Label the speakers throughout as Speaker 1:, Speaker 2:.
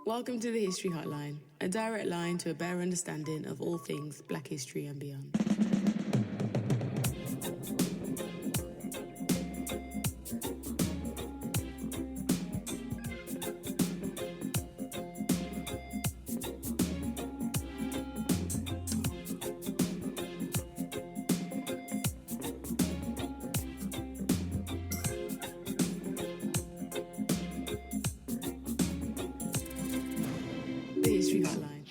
Speaker 1: Welcome to the History Hotline, a direct line to a better understanding of all things Black history and beyond. The History Hotline.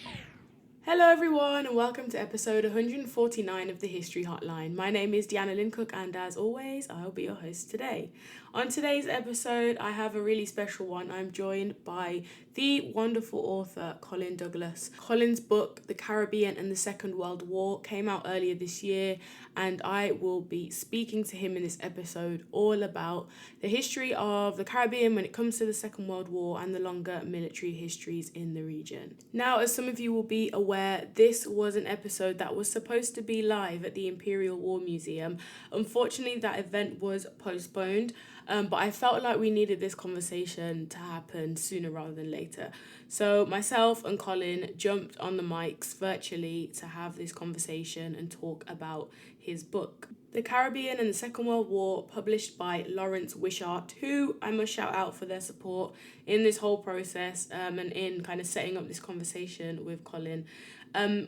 Speaker 1: Hello everyone and welcome to episode 149 of the History Hotline. My name is Deanna Lincook and as always I'll be your host today. On today's episode I have a really special one. I'm joined by the wonderful author Colin Douglas. Colin's book The Caribbean and the Second World War came out earlier this year and I will be speaking to him in this episode all about the history of the Caribbean when it comes to the Second World War and the longer military histories in the region. Now, as some of you will be aware, this was an episode that was supposed to be live at the Imperial War Museum. Unfortunately, that event was postponed, but I felt like we needed this conversation to happen sooner rather than later. So myself and Colin jumped on the mics virtually to have this conversation and talk about his book, The Caribbean and the Second World War, published by Lawrence Wishart, who I must shout out for their support in this whole process and in kind of setting up this conversation with Colin.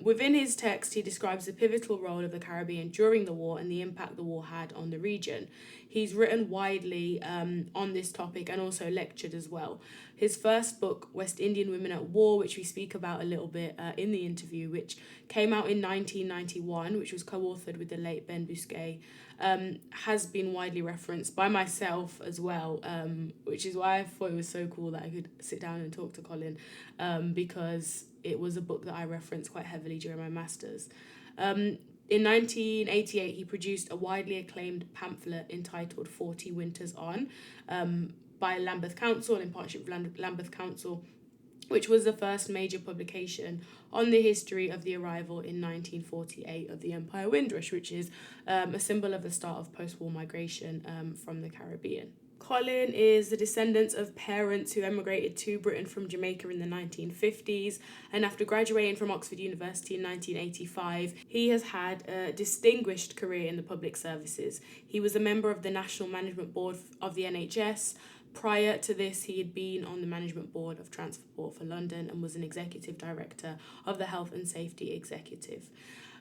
Speaker 1: Within his text, he describes the pivotal role of the Caribbean during the war and the impact the war had on the region. He's written widely on this topic and also lectured as well. His first book, West Indian Women at War, which we speak about a little bit in the interview, which came out in 1991, which was co-authored with the late Ben Bousquet, has been widely referenced by myself as well, which is why I thought it was so cool that I could sit down and talk to Colin, because it was a book that I referenced quite heavily during my master's. In 1988, he produced a widely acclaimed pamphlet entitled 40 Winters On by Lambeth Council and in partnership with Lambeth Council, which was the first major publication on the history of the arrival in 1948 of the Empire Windrush, which is a symbol of the start of post-war migration from the Caribbean. Colin is the descendant of parents who emigrated to Britain from Jamaica in the 1950s, and after graduating from Oxford University in 1985, he has had a distinguished career in the public services. He was a member of the National Management Board of the NHS. Prior to this, he had been on the Management Board of Transport for London and was an Executive Director of the Health and Safety Executive.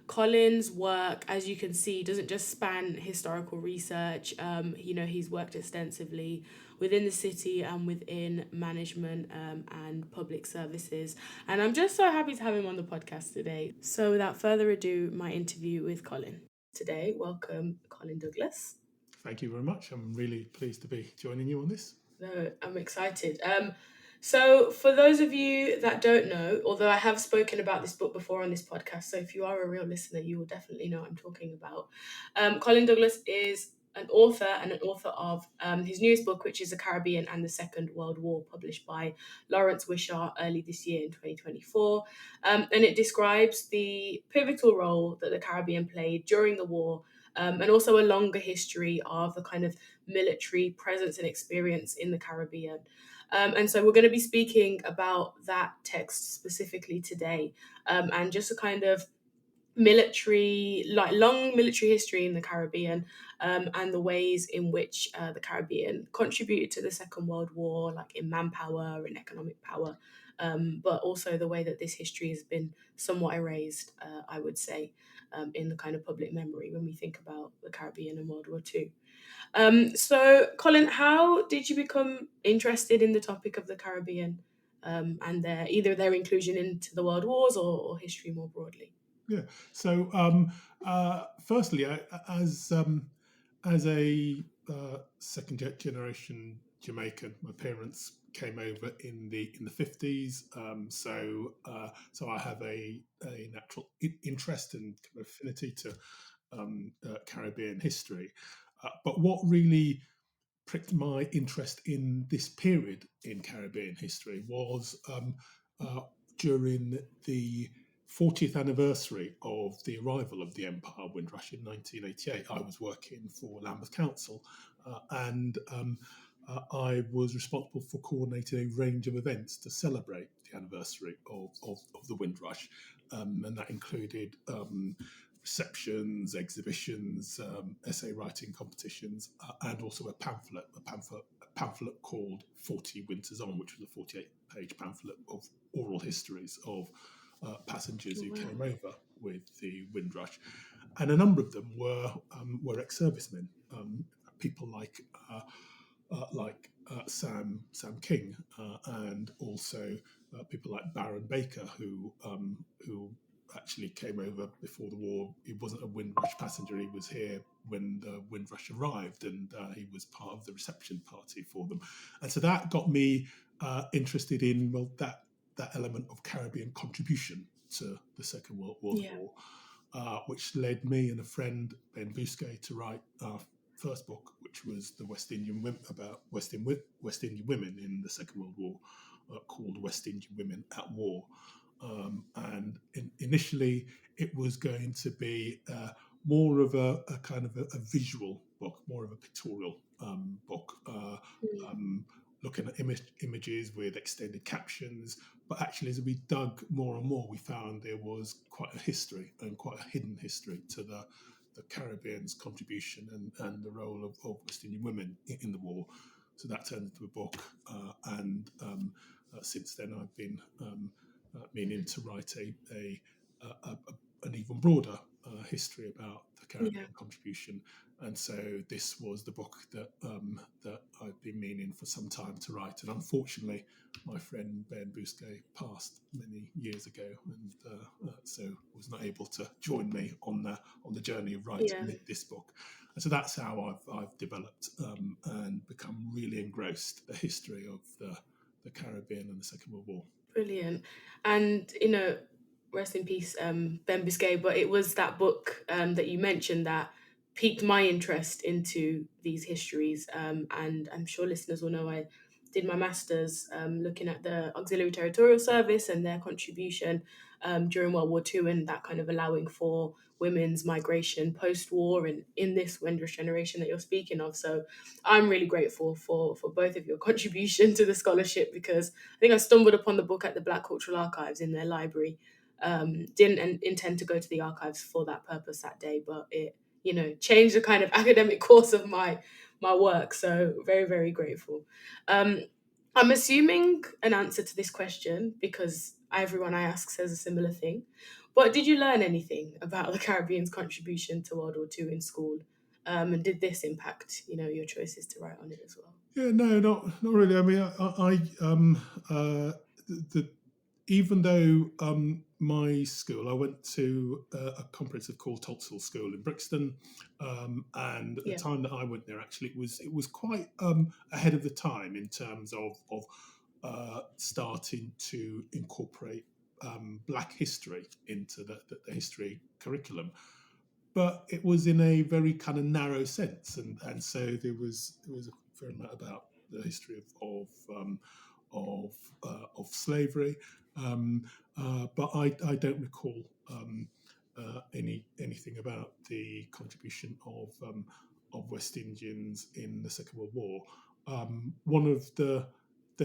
Speaker 1: Colin's work, as you can see, doesn't just span historical research. He's worked extensively within the city and within management and public services. And I'm just so happy to have him on the podcast today. So without further ado, my interview with Colin. Today, welcome Colin Douglas.
Speaker 2: Thank you very much. I'm really pleased to be joining you on this.
Speaker 1: No, I'm excited. So for those of you that don't know, although I have spoken about this book before on this podcast, so if you are a real listener, you will definitely know what I'm talking about. Colin Douglas is an author and an author of his newest book, which is The Caribbean and the Second World War, published by Lawrence Wishart early this year in 2024. And it describes the pivotal role that the Caribbean played during the war, and also a longer history of the kind of military presence and experience in the Caribbean. And so we're going to be speaking about that text specifically today, and just a kind of long military history in the Caribbean, and the ways in which the Caribbean contributed to the Second World War, like in manpower and economic power, but also the way that this history has been somewhat erased, I would say, in the kind of public memory when we think about the Caribbean and World War II. So, Colin, how did you become interested in the topic of the Caribbean and either their inclusion into the world wars or history more broadly?
Speaker 2: Yeah. So, firstly, as a second generation Jamaican, my parents came over in the 50s. So I have a natural interest and kind of affinity to Caribbean history. But what really pricked my interest in this period in Caribbean history was during the 40th anniversary of the arrival of the Empire Windrush in 1988. I was working for Lambeth Council and I was responsible for coordinating a range of events to celebrate the anniversary of the Windrush, and that included receptions, exhibitions, essay writing competitions, and also a pamphlet called 40 Winters On, which was a 48-page pamphlet of oral histories of passengers who
Speaker 1: Wow.
Speaker 2: came over with the Windrush, and a number of them were ex-servicemen, people like Sam King, and also people like Baron Baker, who actually came over before the war. He wasn't a Windrush passenger; he was here when the Windrush arrived, and he was part of the reception party for them. And so that got me interested in that element of Caribbean contribution to the Second World
Speaker 1: Yeah.
Speaker 2: War, which led me and a friend, Ben Bousquet, to write our first book, which was the West Indian women, about West Indian women in the Second World War, called West Indian Women at War. Initially, it was going to be more of a kind of a visual book, more of a pictorial book, looking at images with extended captions. But actually, as we dug more and more, we found there was quite a history, and quite a hidden history, to the Caribbean's contribution and the role of West Indian women in the war. So that turned into a book, and since then I've been meaning to write an even broader history about the Caribbean contribution. And so this was the book that I've been meaning for some time to write. And unfortunately, my friend Ben Bousquet passed many years ago, and so was not able to join me on the journey of writing this book. And so that's how I've developed and become really engrossed the history of the Caribbean and the Second World War.
Speaker 1: Brilliant. And, rest in peace, Ben Biscay, but it was that book that you mentioned that piqued my interest into these histories. And I'm sure listeners will know I did my master's looking at the Auxiliary Territorial Service and their contribution during World War II, and that kind of allowing for women's migration post-war and in this Windrush generation that you're speaking of. So I'm really grateful for both of your contribution to the scholarship, because I think I stumbled upon the book at the Black Cultural Archives in their library. Didn't intend to go to the archives for that purpose that day, but it, changed the kind of academic course of my work. So very, very grateful. I'm assuming an answer to this question because everyone I ask says a similar thing. But did you learn anything about the Caribbean's contribution to World War II in school? And did this impact, your choices to write on it as well?
Speaker 2: Yeah, no, not really. I mean, even though my school, I went to a comprehensive called Topsail School in Brixton, and at the
Speaker 1: Yeah.
Speaker 2: time that I went there, actually, it was quite ahead of the time in terms of starting to incorporate Black history into the history curriculum. But it was in a very kind of narrow sense, and so there was a fair amount about the history of slavery, but I don't recall anything about the contribution of West Indians in the Second World War. One of the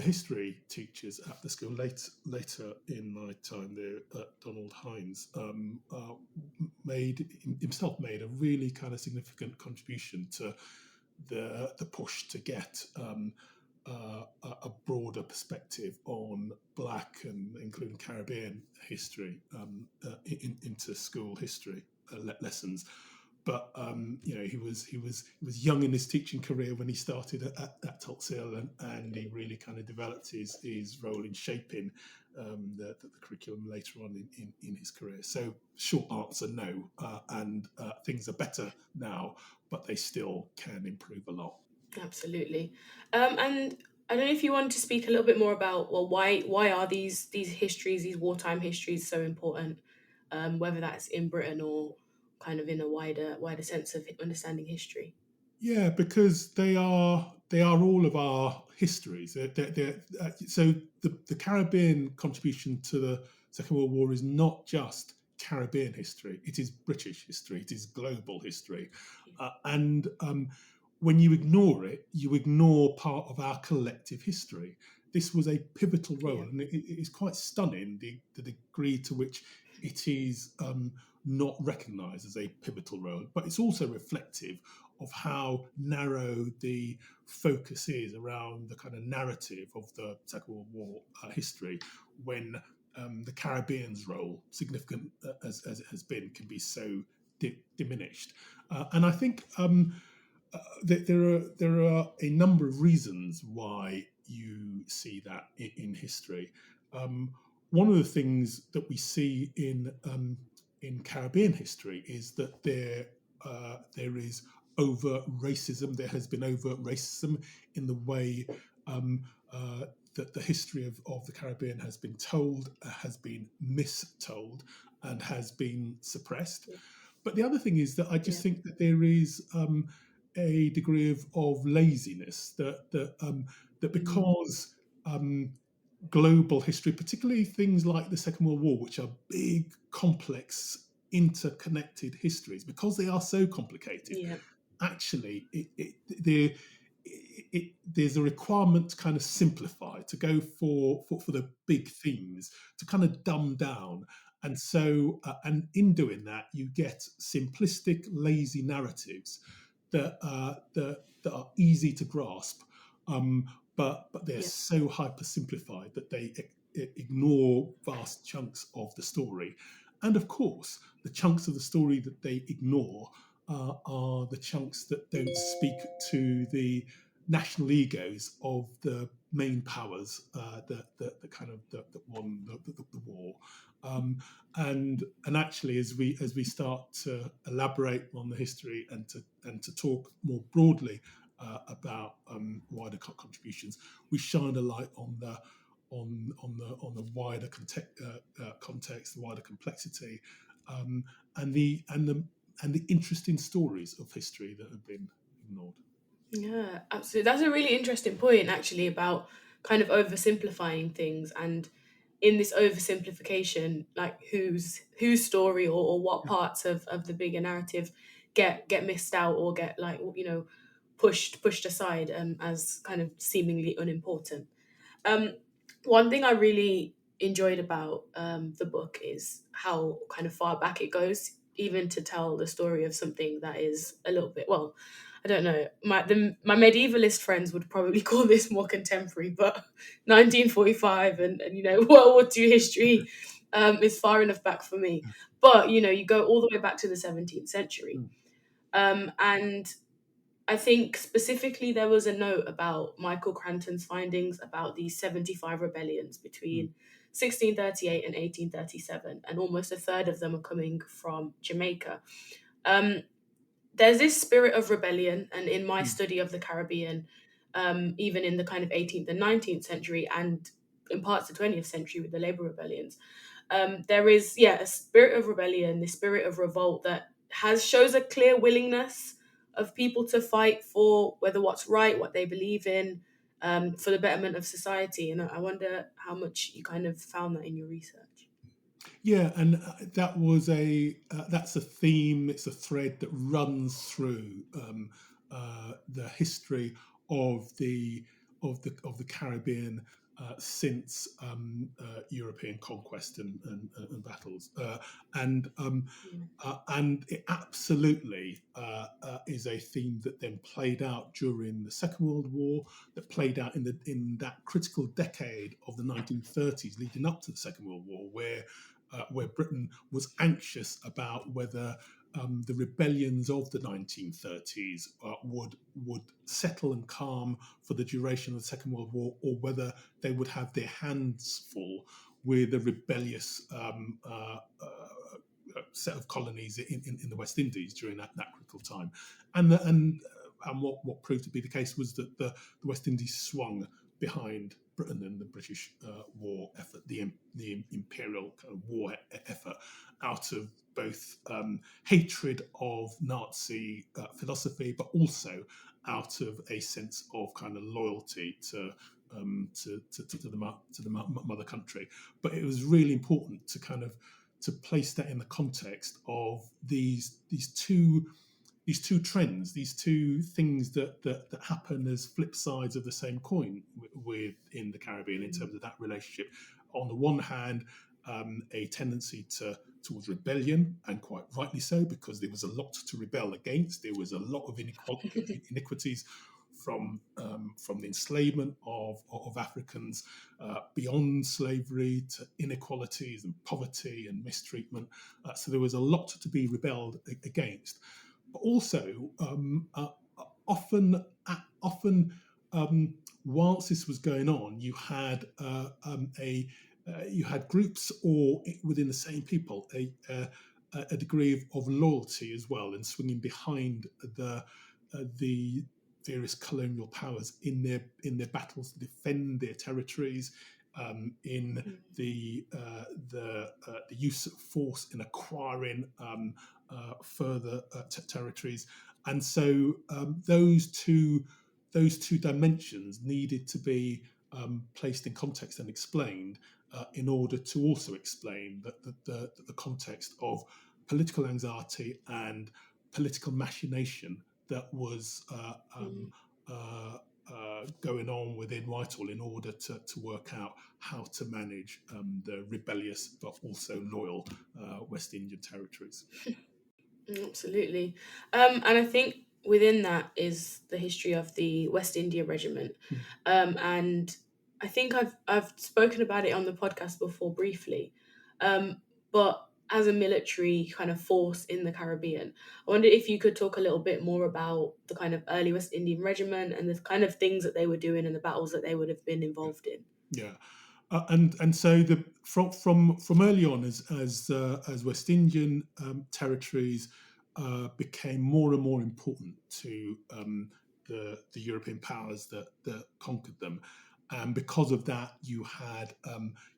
Speaker 2: history teachers at the school later in my time there, Donald Hines, made a really kind of significant contribution to the push to get a broader perspective on Black and including Caribbean history into school history lessons. But he was young in his teaching career when he started at Topsail, and he really kind of developed his role in shaping the curriculum later on in his career. So short answer, no, and things are better now, but they still can improve a lot.
Speaker 1: Absolutely. And I don't know if you want to speak a little bit more about, well, why are these histories, these wartime histories, so important? Whether that's in Britain or kind of in a wider sense of understanding history.
Speaker 2: Yeah, because they are all of our histories. So the Caribbean contribution to the Second World War is not just Caribbean history; it is British history. It is global history, and when you ignore it, you ignore part of our collective history. this was a pivotal role,
Speaker 1: Yeah.
Speaker 2: and it is quite stunning the degree to which it is not recognised as a pivotal role. But it's also reflective of how narrow the focus is around the kind of narrative of the Second World War history, when the Caribbean's role, significant as it has been, can be so diminished. And I think there are a number of reasons why you see that in history. Um, One of the things that we see in Caribbean history is that there is overt racism. There has been overt racism in the way um, that the history of the Caribbean has been told, has been mistold, and has been suppressed.
Speaker 1: Yeah.
Speaker 2: But the other thing is that I
Speaker 1: Yeah.
Speaker 2: just think that there is a degree of laziness that
Speaker 1: Mm.
Speaker 2: because um, global history, particularly things like the Second World War, which are big, complex, interconnected histories, because they are so complicated,
Speaker 1: Yeah.
Speaker 2: actually there's a requirement to kind of simplify, to go for the big themes, to kind of dumb down. And so, and in doing that, you get simplistic, lazy narratives that are easy to grasp, but they're
Speaker 1: Yeah.
Speaker 2: so hyper simplified that they ignore vast chunks of the story. And of course, the chunks of the story that they ignore are the chunks that don't speak to the national egos of the main powers that kind of that won the war. Um, and actually, as we start to elaborate on the history and to talk more broadly about wider contributions, we shine a light on the wider context, the wider complexity, um, and the interesting stories of history that have been ignored.
Speaker 1: Yeah, absolutely. That's a really interesting point, actually, about kind of oversimplifying things, and in this oversimplification, like whose story, or what
Speaker 2: Yeah.
Speaker 1: parts of the bigger narrative get missed out, or get, like, pushed aside, as kind of seemingly unimportant. Um, One thing I really enjoyed about the book is how kind of far back it goes, even to tell the story of something that is a little bit, well, I don't know. My medievalist friends would probably call this more contemporary, but 1945 and World War II history is far enough back for me. But you go all the way back to the 17th century,
Speaker 2: Mm,
Speaker 1: and I think specifically there was a note about Michael Cranton's findings about these 75 rebellions
Speaker 2: mm,
Speaker 1: between 1638 and 1837, and almost a third of them are coming from Jamaica. Um, there's this spirit of rebellion, and in my
Speaker 2: mm,
Speaker 1: study of the Caribbean, even in the kind of 18th and 19th century, and in parts of the 20th century with the labor rebellions, there is, yeah, a spirit of rebellion, the spirit of revolt that shows a clear willingness of people to fight for whether what's right, what they believe in, for the betterment of society. And I wonder how much you kind of found that in your research.
Speaker 2: Yeah, and that's a theme. It's a thread that runs through the history of the Caribbean since European conquest and battles, and and it absolutely is a theme that then played out during the Second World War, that played out in that critical decade of the 1930s, leading up to the Second World War, where Britain was anxious about whether the rebellions of the 1930s would settle and calm for the duration of the Second World War, or whether they would have their hands full with a rebellious set of colonies in the West Indies during that critical time. And what proved to be the case was that the West Indies swung behind Britain and the British war effort, the imperial kind of war effort, out of both hatred of Nazi philosophy, but also out of a sense of kind of loyalty to the mother country. But it was really important to kind of to place that in the context of these two two trends, these two things that happen as flip sides of the same coin within the Caribbean in
Speaker 1: Mm.
Speaker 2: terms of that relationship. On the one hand, a tendency towards rebellion, and quite rightly so, because there was a lot to rebel against. There was a lot of iniquities from the enslavement of Africans, beyond slavery to inequalities and poverty and mistreatment. So there was a lot to be rebelled against. But also, often, whilst this was going on, you had groups or within the same people a degree of loyalty as well, and swinging behind the various colonial powers in their battles to defend their territories, in
Speaker 1: Mm.
Speaker 2: the use of force in acquiring further territories, and so those two dimensions needed to be placed in context and explained in order to also explain the context of political anxiety and political machination that was
Speaker 1: Mm.
Speaker 2: going on within Whitehall in order to work out how to manage the rebellious but also loyal West Indian territories.
Speaker 1: Absolutely. And I think within that is the history of the West India Regiment.
Speaker 2: Mm.
Speaker 1: And I think I've spoken about it on the podcast before briefly. But as a military kind of force in the Caribbean, I wonder if you could talk a little bit more about the kind of early West Indian Regiment and the kind of things that they were doing and the battles that they would have been involved in.
Speaker 2: Yeah, and so from early on, as West Indian territories became more and more important to the European powers that conquered them, and because of that, you had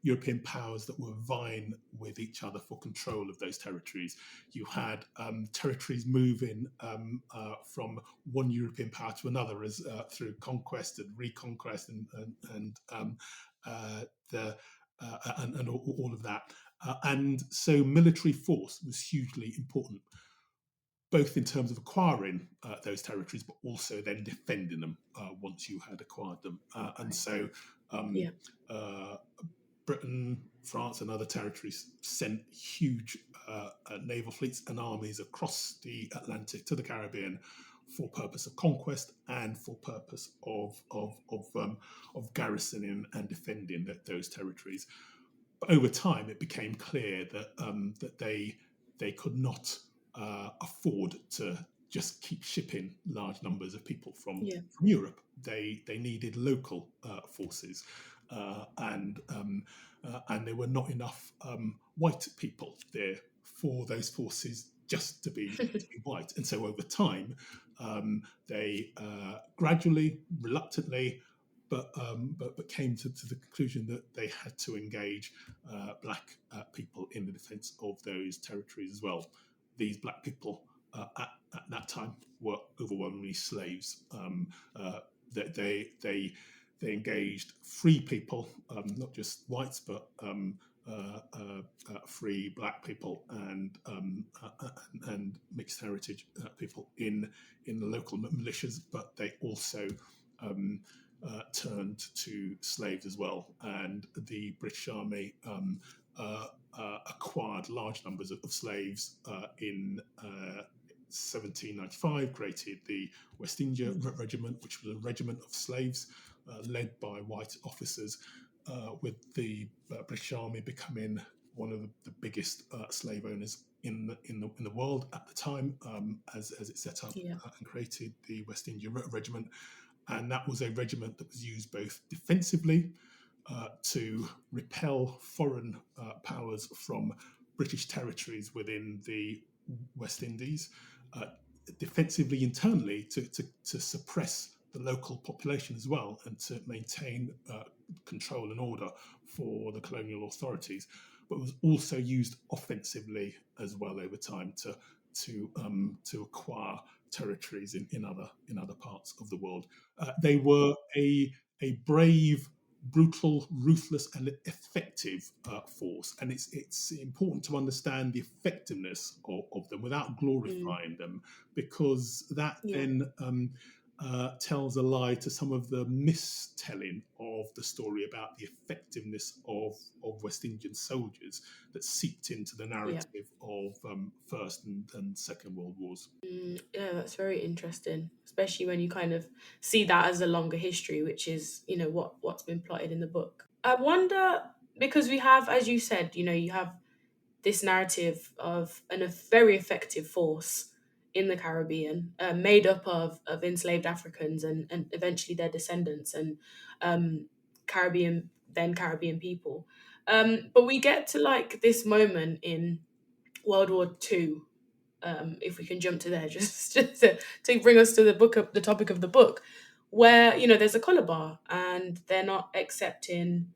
Speaker 2: European powers that were vying with each other for control of those territories. You had territories moving from one European power to another as through conquest and reconquest and the and all of that. And so military force was hugely important, both in terms of acquiring those territories, but also then defending them once you had acquired them. And so um,
Speaker 1: Yeah.
Speaker 2: uh, Britain, France, and other territories sent huge naval fleets and armies across the Atlantic to the Caribbean for purpose of conquest and for purpose of garrisoning and defending those territories. But over time, it became clear that they could not afford to just keep shipping large numbers of people
Speaker 1: Yeah.
Speaker 2: from Europe. They needed local forces, and there were not enough white people there for those forces just to be white. And so over time, they gradually, reluctantly, but came to the conclusion that they had to engage black people in the defence of those territories as well. These black people at that time were overwhelmingly slaves. They engaged free people, not just whites, but free black people and mixed heritage people in the local militias, but they also um, turned to slaves as well. And the British Army acquired large numbers of slaves in 1795, created the West India
Speaker 1: Mm.
Speaker 2: Regiment, which was a regiment of slaves led by white officers, with the British Army becoming one of the biggest slave owners in the world at the time, as it set up
Speaker 1: Yeah.
Speaker 2: and created the West India Regiment. And that was a regiment that was used both defensively to repel foreign powers from British territories within the West Indies, uh, defensively internally to suppress the local population as well, and to maintain control and order for the colonial authorities, but was also used offensively as well over time to acquire territories in other parts of the world. They were a brave brutal, ruthless, and effective force. And it's important to understand the effectiveness of them without
Speaker 1: Mm.
Speaker 2: glorifying them, because that
Speaker 1: Yeah.
Speaker 2: then tells a lie to some of the mistelling of the story about the effectiveness of West Indian soldiers that seeped into the
Speaker 1: Yeah.
Speaker 2: narrative of First and Second World Wars.
Speaker 1: Yeah, that's very interesting, especially when you kind of see that as a longer history, which is, what's been plotted in the book. I wonder, because we have, as you said, you have this narrative of a very effective force in the Caribbean, made up of enslaved Africans and eventually their descendants and um, Caribbean people. But we get to like this moment in World War Two, if we can jump to there, just to bring us to the topic of the book, where there's a color bar and they're not accepting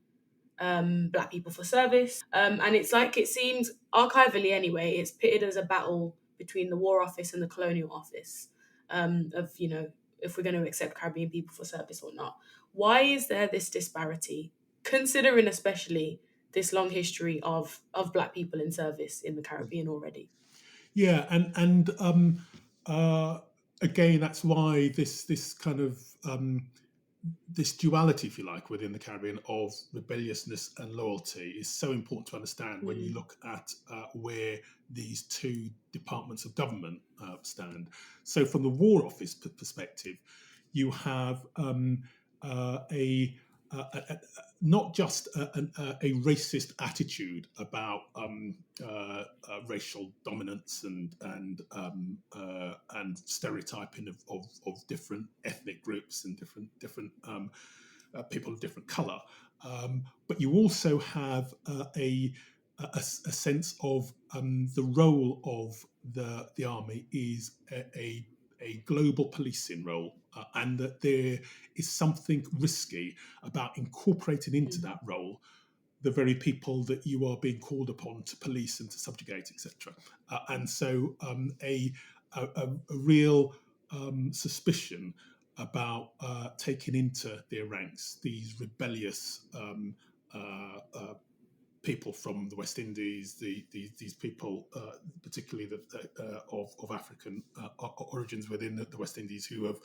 Speaker 1: black people for service, and it's like, it seems archivally anyway, it's pitted as a battle between the War Office and the Colonial Office, of if we're going to accept Caribbean people for service or not. Why is there this disparity, considering especially this long history of black people in service in the Caribbean already?
Speaker 2: Yeah, and uh, again, that's why this kind of this duality, if you like, within the Caribbean of rebelliousness and loyalty is so important to understand when you
Speaker 1: Mm,
Speaker 2: look at where these two departments of government stand. So, from the War Office perspective, you have not just a racist attitude about racial dominance and stereotyping of different ethnic groups and different people of different colour, but you also have a sense of the role of the army is a global policing role, and that there is something risky about incorporating into
Speaker 1: mm,
Speaker 2: that role the very people that you are being called upon to police and to subjugate, etc. And so a real suspicion about taking into their ranks these rebellious people from the West Indies, these people, particularly of African origins within the West Indies, who have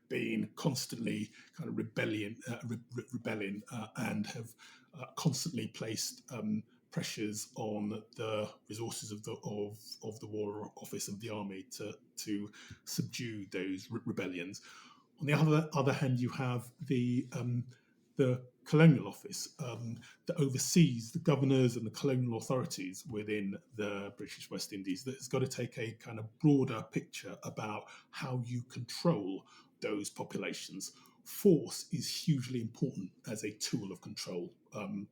Speaker 2: been constantly kind of rebelling and have constantly placed pressures on the resources of the War Office of the Army to subdue those rebellions. On the other hand, you have the Colonial Office that oversees the governors and the colonial authorities within the British West Indies, that has got to take a kind of broader picture about how you control those populations. Force is hugely important as a tool of control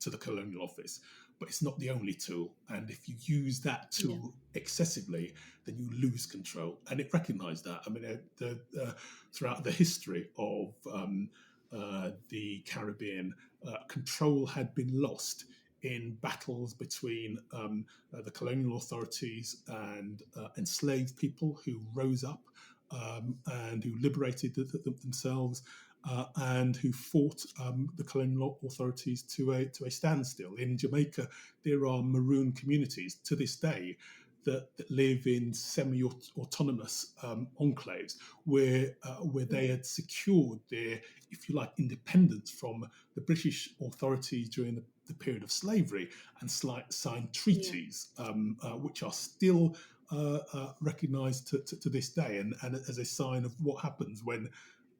Speaker 2: to the Colonial Office, but it's not the only tool. And if you use that
Speaker 1: yeah.
Speaker 2: tool excessively, then you lose control. And it recognised that. I mean, throughout the history of the Caribbean, control had been lost in battles between the colonial authorities and enslaved people who rose up and who liberated themselves. And who fought the colonial authorities to a standstill. In Jamaica, there are maroon communities to this day that live in semi-autonomous enclaves where they
Speaker 1: Mm,
Speaker 2: had secured their, if you like, independence from the British authorities during the period of slavery, and signed
Speaker 1: yeah.
Speaker 2: treaties which are still recognised to this day, and as a sign of what happens when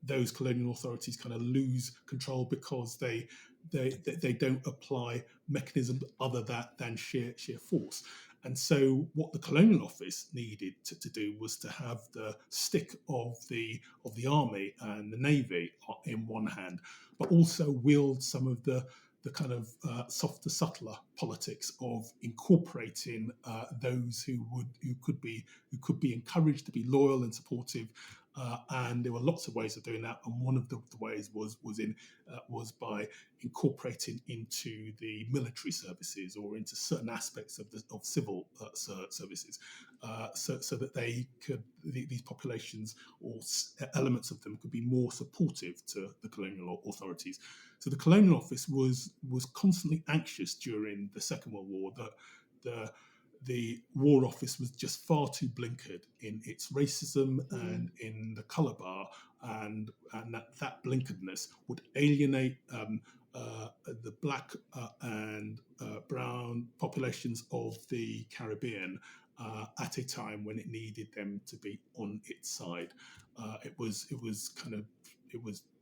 Speaker 2: those colonial authorities kind of lose control because they don't apply mechanisms other than sheer force. And so, what the Colonial Office needed to do was to have the stick of the army and the navy in one hand, but also wield some of the kind of softer, subtler politics of incorporating those who could be encouraged to be loyal and supportive. And there were lots of ways of doing that, and one of the ways was by incorporating into the military services or into certain aspects of civil services, so that these populations or elements of them could be more supportive to the colonial authorities. So the Colonial Office was constantly anxious during the Second World War that the the War Office was just far too blinkered in its racism and in the colour bar, and that blinkeredness would alienate the black and brown populations of the Caribbean at a time when it needed them to be on its side. It was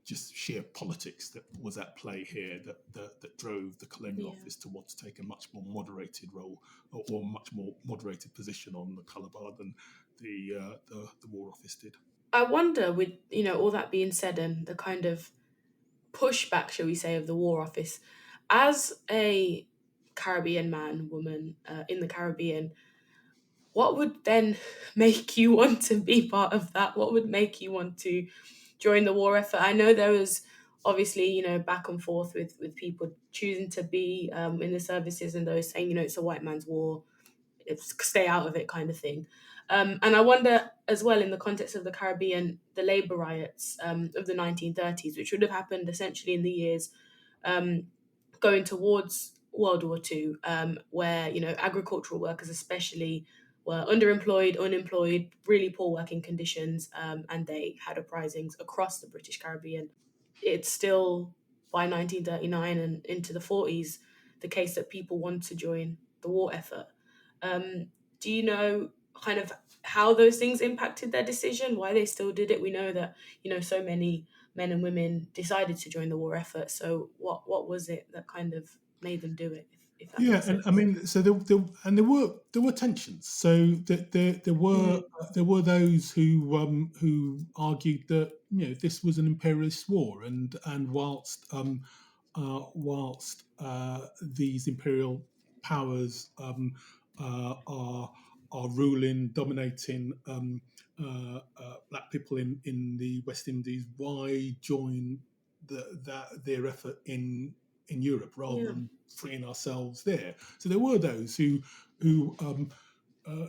Speaker 2: just sheer politics that was at play here that drove the Colonial
Speaker 1: Yeah.
Speaker 2: Office to want to take a much more moderated role or much more moderated position on the colour bar than the War Office did.
Speaker 1: I wonder, with all that being said and the kind of pushback, shall we say, of the War Office, as a Caribbean man, woman in the Caribbean, what would then make you want to be part of that? What would make you want to join the war effort? I know there was obviously, back and forth with people choosing to be in the services and those saying, it's a white man's war, stay out of it kind of thing. And I wonder as well, in the context of the Caribbean, the labor riots of the 1930s, which would have happened essentially in the years um, going towards World War Two, where agricultural workers especially were underemployed, unemployed, really poor working conditions, and they had uprisings across the British Caribbean. It's still by 1939 and into the 40s the case that people want to join the war effort. Um, do you know kind of how those things impacted their decision, why they still did it? We know that so many men and women decided to join the war effort. So what was it that kind of made them do it, if that
Speaker 2: Yeah,
Speaker 1: makes
Speaker 2: and I
Speaker 1: sense?
Speaker 2: mean, so there were tensions. So
Speaker 1: Mm,
Speaker 2: there were those who argued that this was an imperialist war, and whilst these imperial powers are ruling, dominating black people in the West Indies, why join their effort in Europe rather
Speaker 1: yeah.
Speaker 2: than freeing ourselves there? So there were those who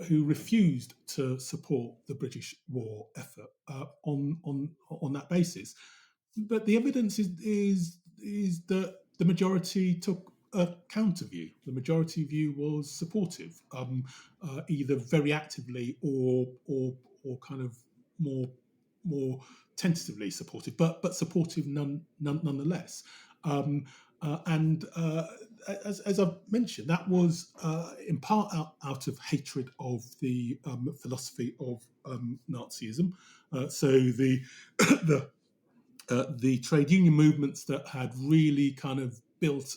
Speaker 2: who refused to support the British war effort on that basis. But the evidence is that the majority took a counter view. The majority view was supportive, either very actively or kind of more more tentatively supportive, but supportive nonetheless. Um, and as I've mentioned, that was in part out of hatred of the philosophy of Nazism. So the trade union movements that had really kind of built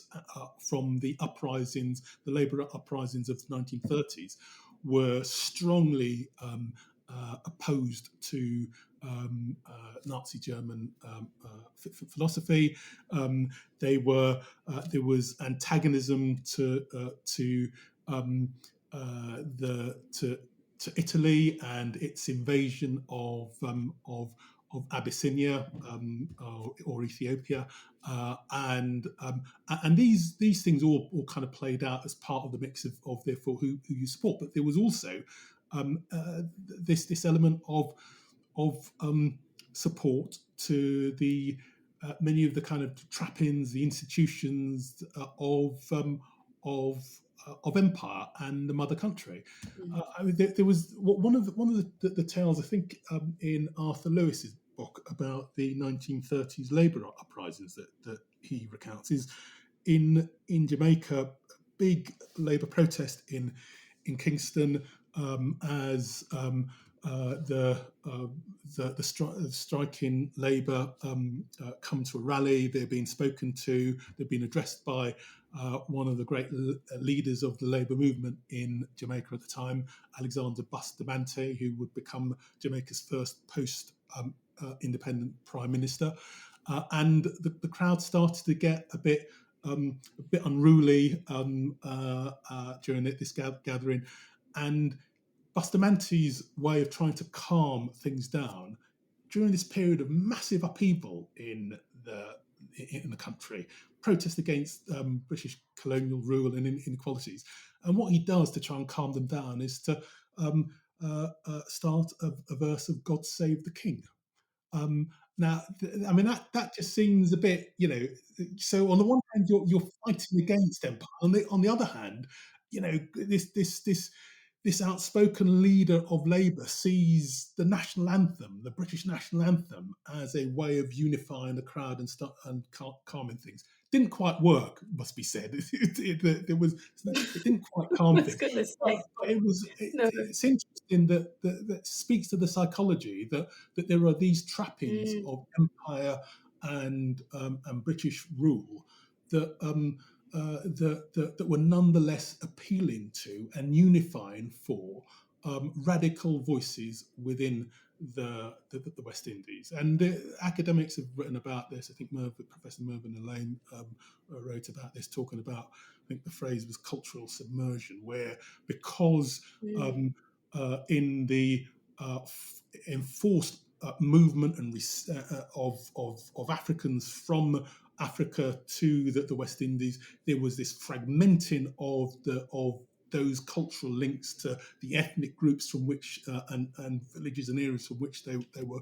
Speaker 2: from the uprisings, the labour uprisings of the 1930s, were strongly opposed to Nazi German philosophy. Um, there was antagonism um, to Italy and its invasion of Abyssinia or Ethiopia, and these things all kind of played out as part of the mix of therefore who you support. But there was also this element of support to the many of the kind of trappings, the institutions of empire and the mother country.
Speaker 1: Mm,
Speaker 2: I mean, there was one of the tales I think in Arthur Lewis's book about the 1930s labour uprisings that he recounts is in Jamaica, big labour protest in Kingston as the striking Labour come to a rally. They're being spoken to. They've been addressed by one of the great leaders of the Labour movement in Jamaica at the time, Alexander Bustamante, who would become Jamaica's first post independent prime minister. And the crowd started to get a bit unruly during this gathering, and Bustamante's way of trying to calm things down during this period of massive upheaval in the country, protest against British colonial rule and inequalities. And what he does to try and calm them down is to start a verse of "God Save the King." Now, I mean, that just seems a bit, So on the one hand, you're fighting against empire. On the other hand, this outspoken leader of Labour sees the national anthem, the British national anthem, as a way of unifying the crowd and calming things. Didn't quite work, must be said. It didn't quite
Speaker 1: I
Speaker 2: calm
Speaker 1: was
Speaker 2: things.
Speaker 1: gonna
Speaker 2: But,
Speaker 1: say
Speaker 2: but
Speaker 1: no.
Speaker 2: it's interesting that speaks to the psychology that there are these trappings
Speaker 1: Mm,
Speaker 2: of empire and British rule that that were nonetheless appealing to and unifying for radical voices within the West Indies. And academics have written about this. I think Professor Mervyn Elaine wrote about this, talking about, I think the phrase was cultural submersion, where because
Speaker 1: mm,
Speaker 2: um, in the enforced movement and of Africans from Africa to the West Indies, there was this fragmenting of those cultural links to the ethnic groups from which and villages and areas from which they were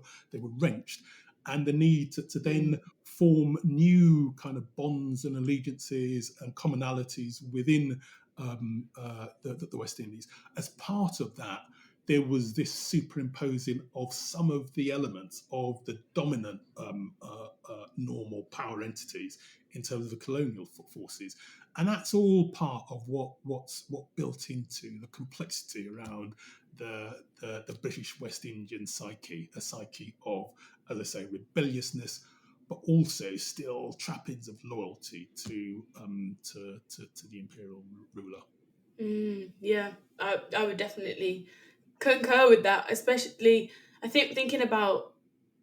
Speaker 2: wrenched, and the need to then
Speaker 1: mm,
Speaker 2: form new kind of bonds and allegiances and commonalities within the West Indies. As part of that, there was this superimposing of some of the elements of the dominant normal power entities in terms of the colonial forces, and that's all part of what built into the complexity around the British West Indian psyche, a psyche of, as I say, rebelliousness, but also still trappings of loyalty to the imperial ruler.
Speaker 1: yeah, I would definitely concur with that, especially I think thinking about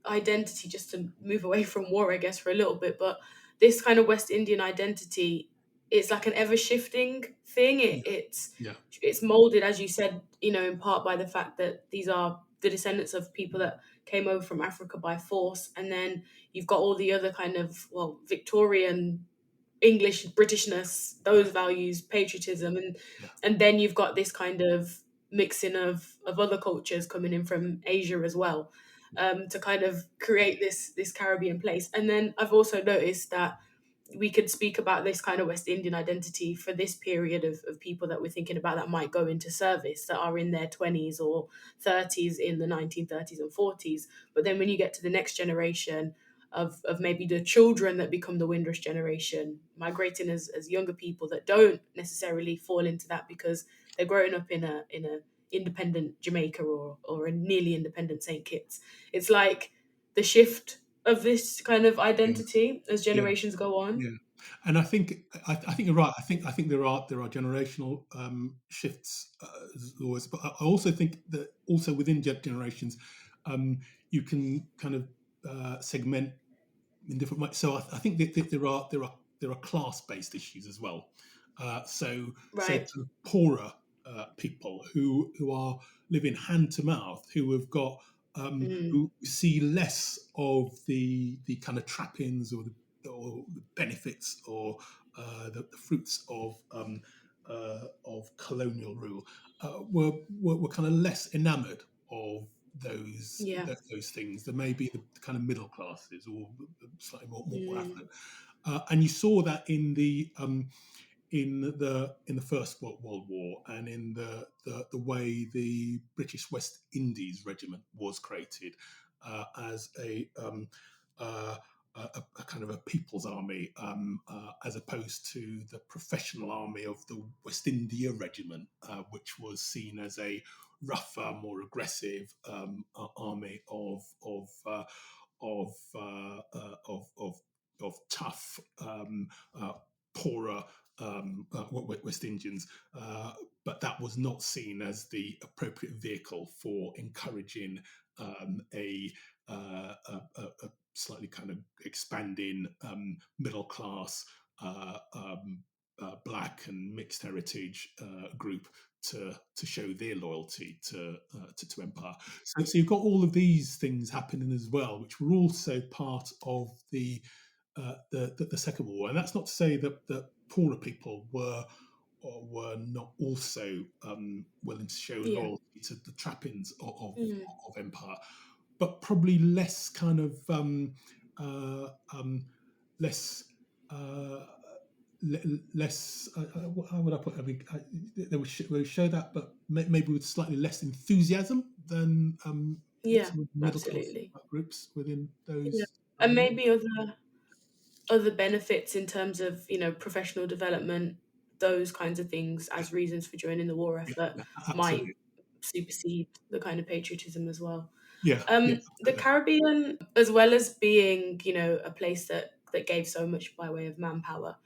Speaker 1: identity, just to move away from war, I guess, for a little bit, but this kind of West Indian identity, it's like an ever shifting thing.
Speaker 2: Yeah, yeah,
Speaker 1: It's molded, as you said, in part by the fact that these are the descendants of people that came over from Africa by force, and then you've got all the other kind of, well, Victorian English Britishness,
Speaker 2: yeah,
Speaker 1: those values, patriotism, and
Speaker 2: yeah,
Speaker 1: then you've got this kind of mixing of other cultures coming in from Asia as well, to kind of create this Caribbean place. And then I've also noticed that we could speak about this kind of West Indian identity for this period of people that we're thinking about that might go into service, that are in their 20s or 30s in the 1930s and 40s. But then when you get to the next generation of maybe the children that become the Windrush generation, migrating as younger people that don't necessarily fall into that because they're growing up in a independent Jamaica or a nearly independent St. Kitts. It's like the shift of this kind of
Speaker 2: yeah,
Speaker 1: identity as
Speaker 2: yeah.
Speaker 1: generations go on.
Speaker 2: Yeah, and I think you're right. I think there are generational shifts as always, but I also think that also within generations, you can kind of segment in different ways. So I think that there are class based issues as well. So
Speaker 1: Right.
Speaker 2: kind of poorer people who are living hand to mouth, who have got
Speaker 1: Mm,
Speaker 2: who see less of the kind of trappings or the benefits or the fruits of colonial rule, were kind of less enamoured of
Speaker 1: yeah.
Speaker 2: those things than maybe the kind of middle classes or the slightly more
Speaker 1: Mm,
Speaker 2: affluent. And you saw that in the First World War, and in the way the British West Indies Regiment was created as uh, a kind of a people's army, as opposed to the professional army of the West India Regiment, which was seen as a rougher, more aggressive army of, of tough, uh, poorer West Indians, but that was not seen as the appropriate vehicle for encouraging a slightly kind of expanding middle class. Black and mixed heritage group to show their loyalty to empire. So you've got all of these things happening as well, which were also part of the Second World War. And that's not to say that poorer people were not also willing to show
Speaker 1: yeah.
Speaker 2: loyalty to the trappings of
Speaker 1: Mm,
Speaker 2: empire. but probably less kind of less. Less, how would I put it? I mean, they would show that, but maybe with slightly less enthusiasm than
Speaker 1: Yeah,
Speaker 2: some of the middle class
Speaker 1: absolutely.
Speaker 2: groups within
Speaker 1: Yeah.
Speaker 2: those.
Speaker 1: And maybe other benefits in terms of, professional development, those kinds of things
Speaker 2: Yeah,
Speaker 1: as reasons for joining the war effort might
Speaker 2: absolutely.
Speaker 1: supersede the kind of patriotism as well.
Speaker 2: Yeah, yeah,
Speaker 1: The
Speaker 2: absolutely.
Speaker 1: Caribbean, as well as being, a place that gave so much by way of manpower,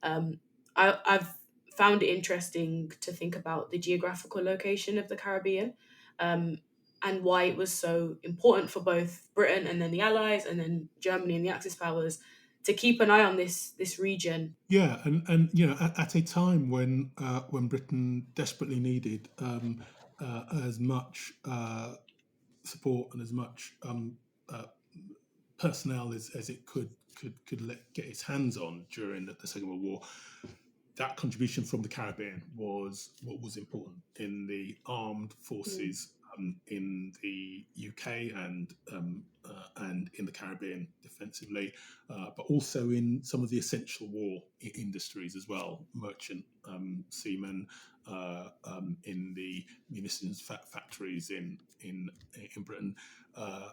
Speaker 1: um, I've found it interesting to think about the geographical location of the Caribbean, um, and why it was so important for both Britain and then the Allies and then Germany and the Axis powers to keep an eye on this region.
Speaker 2: Yeah, and at a time when Britain desperately needed as much support and as much uh, personnel as it could get its hands on during the Second World War, that contribution from the Caribbean was what was important in the armed
Speaker 1: Mm,
Speaker 2: forces in the UK and in the Caribbean defensively, but also in some of the essential war industries as well, merchant seamen in the munitions factories in Britain. Uh,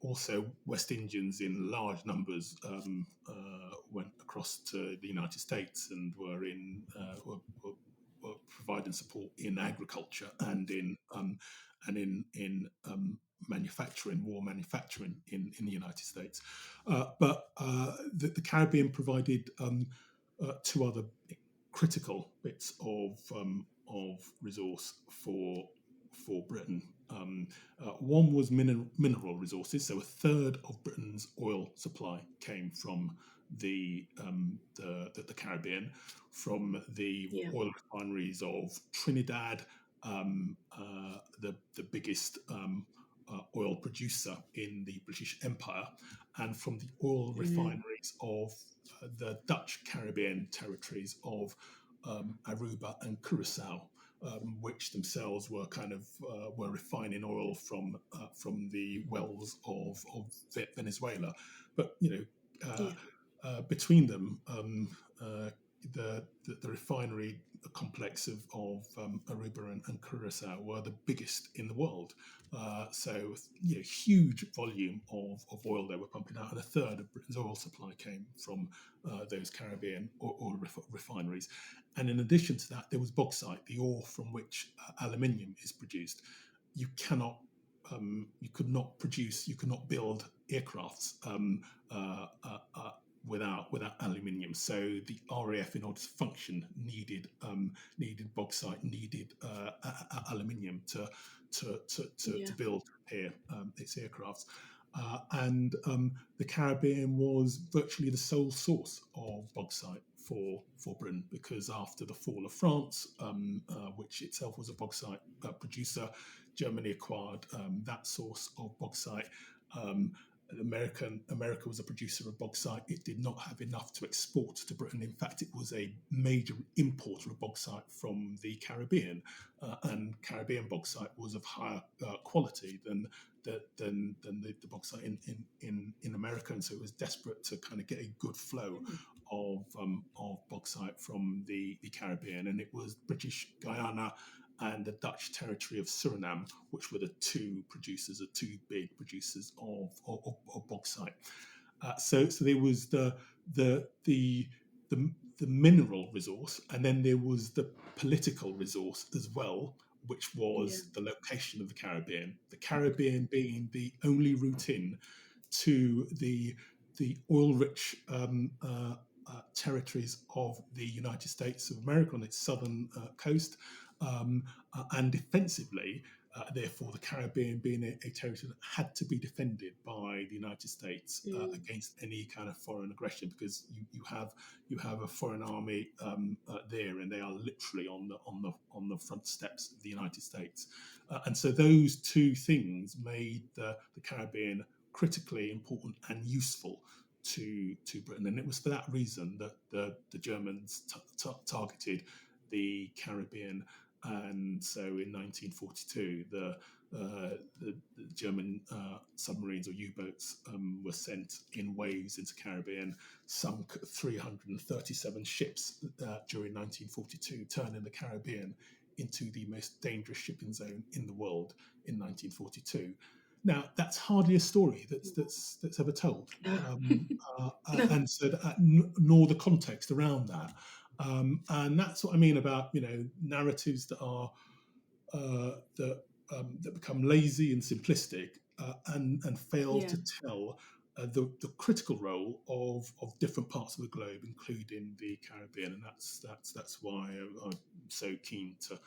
Speaker 2: Also, West Indians in large numbers went across to the United States and were providing support in agriculture and in manufacturing, war manufacturing in the United States. But the Caribbean provided two other critical bits of resource for Britain. One was mineral resources, so a third of Britain's oil supply came from the Caribbean, from the
Speaker 1: yeah.
Speaker 2: oil refineries of Trinidad, the biggest oil producer in the British Empire, and from the oil
Speaker 1: Mm,
Speaker 2: refineries of the Dutch Caribbean territories of Aruba and Curacao, which themselves were kind of were refining oil from the wells of Venezuela. But
Speaker 1: yeah.
Speaker 2: between them, the refinery complex of Aruba and Curacao were the biggest in the world. So huge volume of oil they were pumping out, and a third of Britain's oil supply came from those Caribbean oil refineries. And in addition to that, there was bauxite, the ore from which aluminium is produced. You cannot, you could not produce, you could not build aircrafts uh, uh, uh, without aluminium. So the RAF, in order to function, needed bauxite, needed aluminium
Speaker 1: Yeah.
Speaker 2: to build repair its aircrafts. And the Caribbean was virtually the sole source of bauxite for Britain, because after the fall of France, which itself was a bauxite producer, Germany acquired that source of bauxite. Um, America was a producer of bauxite. It did not have enough to export to Britain. In fact, it was a major importer of bauxite from the Caribbean, and Caribbean bauxite was of higher quality than the bauxite in America, and so it was desperate to kind of get a good flow
Speaker 1: Mm,
Speaker 2: of bauxite from the Caribbean, and it was British Guyana and the Dutch territory of Suriname, which were the two big producers of bauxite. So there was the the the the mineral resource, and then there was the political resource as well, which
Speaker 1: yeah.
Speaker 2: was the location of the Caribbean. The Caribbean being the only route in to the oil-rich territories of the United States of America on its southern coast, and defensively, therefore, the Caribbean being a territory that had to be defended by the United States
Speaker 1: Mm,
Speaker 2: against any kind of foreign aggression, because you have a foreign army there, and they are literally on the front steps of the United States, and so those two things made the Caribbean critically important and useful to Britain, and it was for that reason that the Germans targeted the Caribbean And so in 1942, the German submarines or U-boats were sent in waves into Caribbean, sunk 337 ships during 1942, turning the Caribbean into the most dangerous shipping zone in the world in 1942. Now, that's hardly a story that's ever told, and so nor the context around that. And that's what I mean about narratives that are that become lazy and simplistic, and fail
Speaker 1: Yeah.
Speaker 2: to tell the critical role of different parts of the globe, including the Caribbean. And that's why I'm so keen to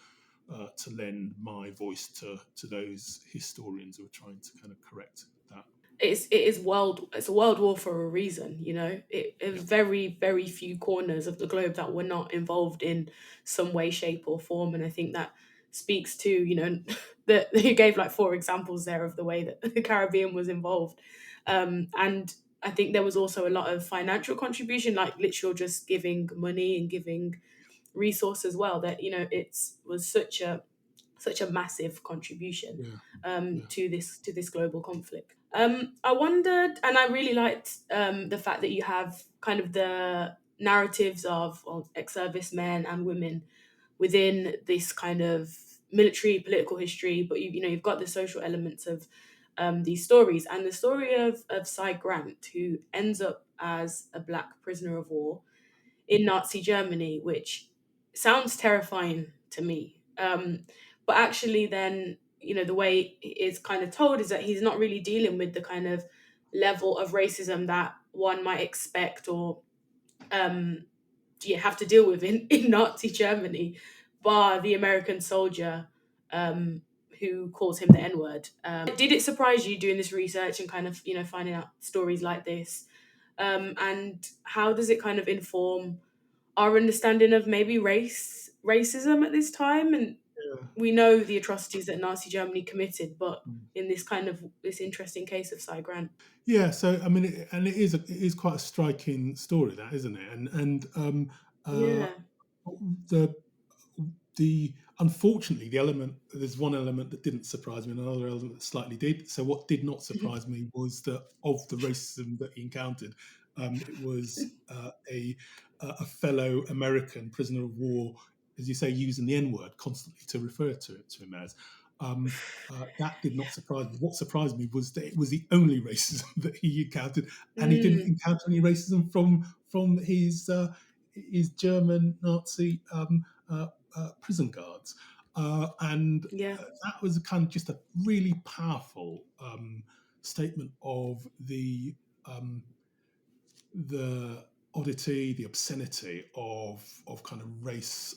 Speaker 2: lend my voice to those historians who are trying to kind of correct that.
Speaker 1: It's a world war for a reason, you know. It was
Speaker 2: Yeah,
Speaker 1: very few corners of the globe that were not involved in some way, shape, or form. And I think that speaks to, you know, that you gave like four examples there of the way that the Caribbean was involved. And I think there was also a lot of financial contribution, like literal just giving money and giving resource as well, that, you know, it's was such a massive contribution
Speaker 2: yeah, yeah,
Speaker 1: to this global conflict. I wondered, and I really liked the fact that you have kind of the narratives of ex-servicemen and women within this kind of military political history, but you know you've got the social elements of these stories, and the story of Cy Grant, who ends up as a black prisoner of war in Nazi Germany, which sounds terrifying to me. But actually, then, you know, the way it is kind of told is that he's not really dealing with the kind of level of racism that one might expect or um, you have to deal with in Nazi Germany, bar the American soldier who calls him the N word. Did it surprise you doing this research and kind of, you know, finding out stories like this? And how does it kind of inform our understanding of maybe racism at this time? And
Speaker 2: yeah.
Speaker 1: we know the atrocities that Nazi Germany committed, but
Speaker 2: Mm.
Speaker 1: in this kind of this interesting case of Cy Grant.
Speaker 2: Yeah, so I mean, it is quite a striking story, that, isn't it? And uh,
Speaker 1: Yeah.
Speaker 2: the the unfortunately, there's one element that didn't surprise me and another element that slightly did. So what did not surprise me was that of the racism that he encountered, it was a fellow American prisoner of war, as you say, using the N word constantly to refer to him as. um, that did not surprise me. What surprised me was that it was the only racism that he encountered, and he didn't
Speaker 1: Mm,
Speaker 2: encounter any racism from his German Nazi prison guards. And
Speaker 1: yeah.
Speaker 2: that was kind of just a really powerful statement of um, the oddity, the obscenity of kind of race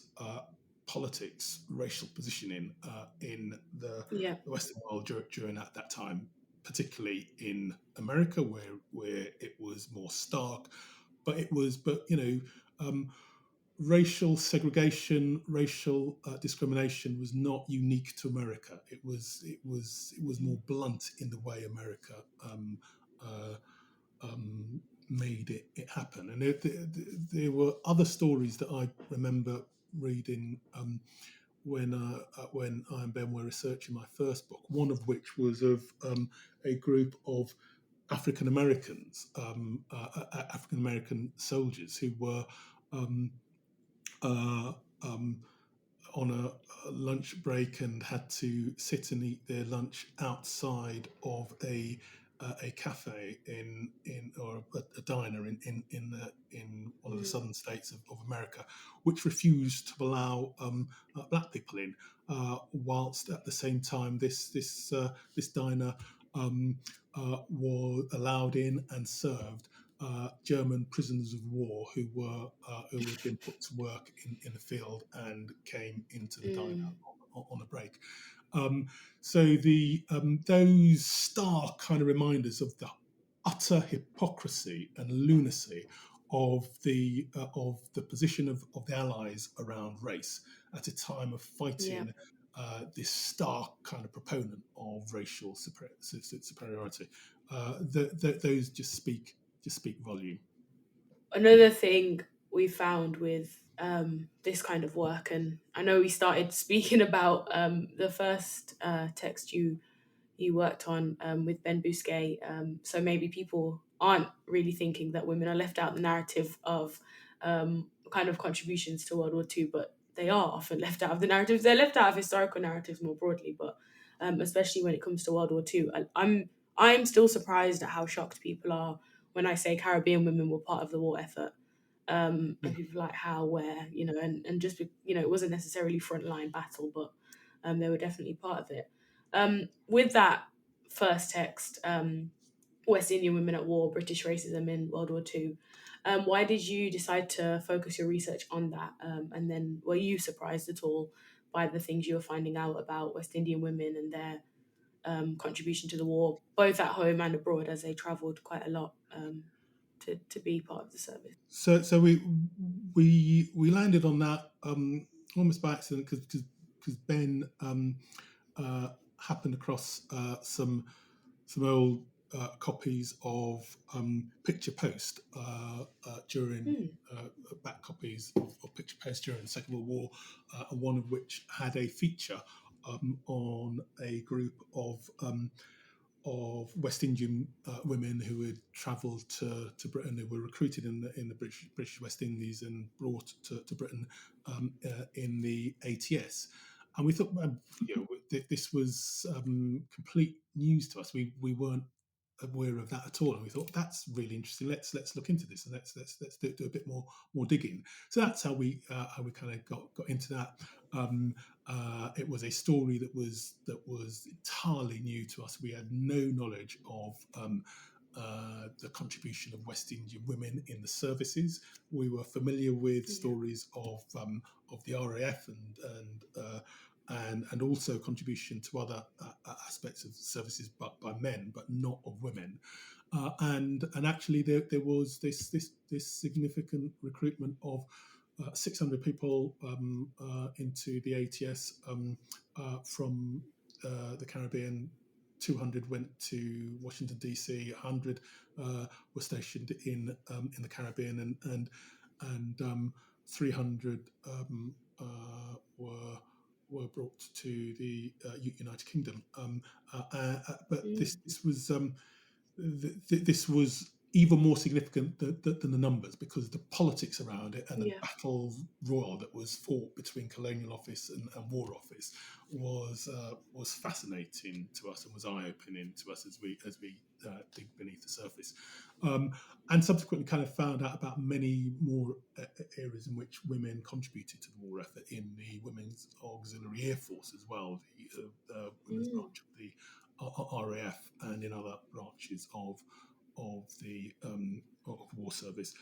Speaker 2: politics, racial positioning in
Speaker 1: Yeah.
Speaker 2: the Western world during that time, particularly in America, where it was more stark. But racial segregation, racial discrimination was not unique to America. It was more blunt in the way America uh, made it happen. And there were other stories that I remember reading when I and Ben were researching my first book. One of which was of a group of African Americans, African American soldiers who were um, uh, um, on a lunch break and had to sit and eat their lunch outside of a cafe in or a diner in one of the
Speaker 1: Mm,
Speaker 2: southern states of America, which refused to allow black people in, whilst at the same time this diner was allowed in and served German prisoners of war who had been put to work in the field and came into the diner
Speaker 1: mm,
Speaker 2: on a break. So those stark kind of reminders of the utter hypocrisy and lunacy of the position of the Allies around race at a time of
Speaker 1: yeah.
Speaker 2: fighting this stark kind of proponent of racial superiority. Those just speak volume.
Speaker 1: Another thing we found with this kind of work. And I know we started speaking about the first text you worked on with Ben Bousquet. So maybe people aren't really thinking that women are left out the narrative of kind of contributions to World War II, but they are often left out of the narratives. They're left out of historical narratives more broadly, but especially when it comes to World War II. I'm still surprised at how shocked people are when I say Caribbean women were part of the war effort. And people are like how, where, and just it wasn't necessarily frontline battle, but they were definitely part of it. With that first text, West Indian women at war, British racism in World War II. Why did you decide to focus your research on that? And then were you surprised at all by the things you were finding out about West Indian women and their contribution to the war, both at home and abroad, as they travelled quite a lot to be part of the service?
Speaker 2: So we landed on that almost by accident because Ben uh, happened across some old copies of Picture Post during
Speaker 1: Mm,
Speaker 2: back copies of Picture Post during the Second World War, and one of which had a feature on a group of West Indian women who had travelled to Britain, who were recruited in the British West Indies and brought to Britain in the ATS. And we thought, this was complete news to us. We weren't aware of that at all, and we thought that's really interesting. Let's look into this and let's do a bit more digging. So that's how we kind of got into that. It was a story that was entirely new to us. We had no knowledge of the contribution of West Indian women in the services. We were familiar with
Speaker 1: yeah.
Speaker 2: stories of the RAF and also contribution to other aspects of services, but by men, but not of women. And actually, there was this significant recruitment of 600 people into the ATS from the Caribbean. 200 went to Washington DC. 100 were stationed in the Caribbean, and 300 were brought to the United Kingdom. But
Speaker 1: Mm,
Speaker 2: this was even more significant than the numbers, because the politics around it and the
Speaker 1: yeah.
Speaker 2: battle royal that was fought between Colonial Office and War Office was fascinating to us and was eye opening to us as we dig beneath the surface, um, and subsequently kind of found out about many more areas in which women contributed to the war effort in the Women's Auxiliary Air Force as well, the women's
Speaker 1: Mm,
Speaker 2: branch of the RAF, and in other branches of the of war service.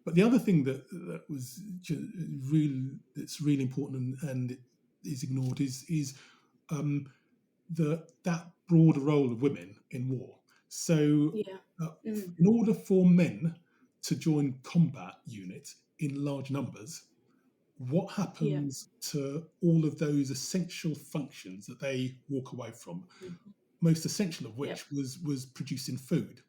Speaker 2: But the other thing that was really that's really important and is ignored is um, that broader role of women in war. So,
Speaker 1: yeah.
Speaker 2: uh,
Speaker 1: Mm,
Speaker 2: in order for men to join combat units in large numbers, what
Speaker 1: yeah.
Speaker 2: happens to all of those essential functions that they walk away from?
Speaker 1: Mhm.
Speaker 2: Most essential of
Speaker 1: Yep.
Speaker 2: which was producing food.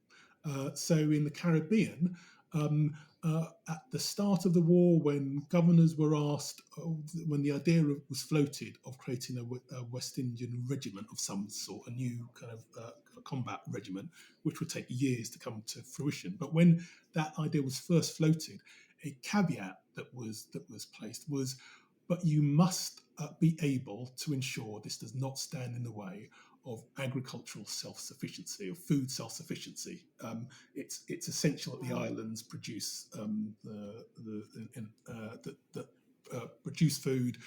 Speaker 2: So in the Caribbean, at the start of the war, when governors were asked, when the idea was floated of creating a West Indian regiment of some sort, a new kind of combat regiment, which would take years to come to fruition. But when that idea was first floated, a caveat that was placed was, but you must be able to ensure this does not stand in the way of agricultural self-sufficiency, of food self-sufficiency. It's essential that the
Speaker 1: Wow.
Speaker 2: islands produce produce food,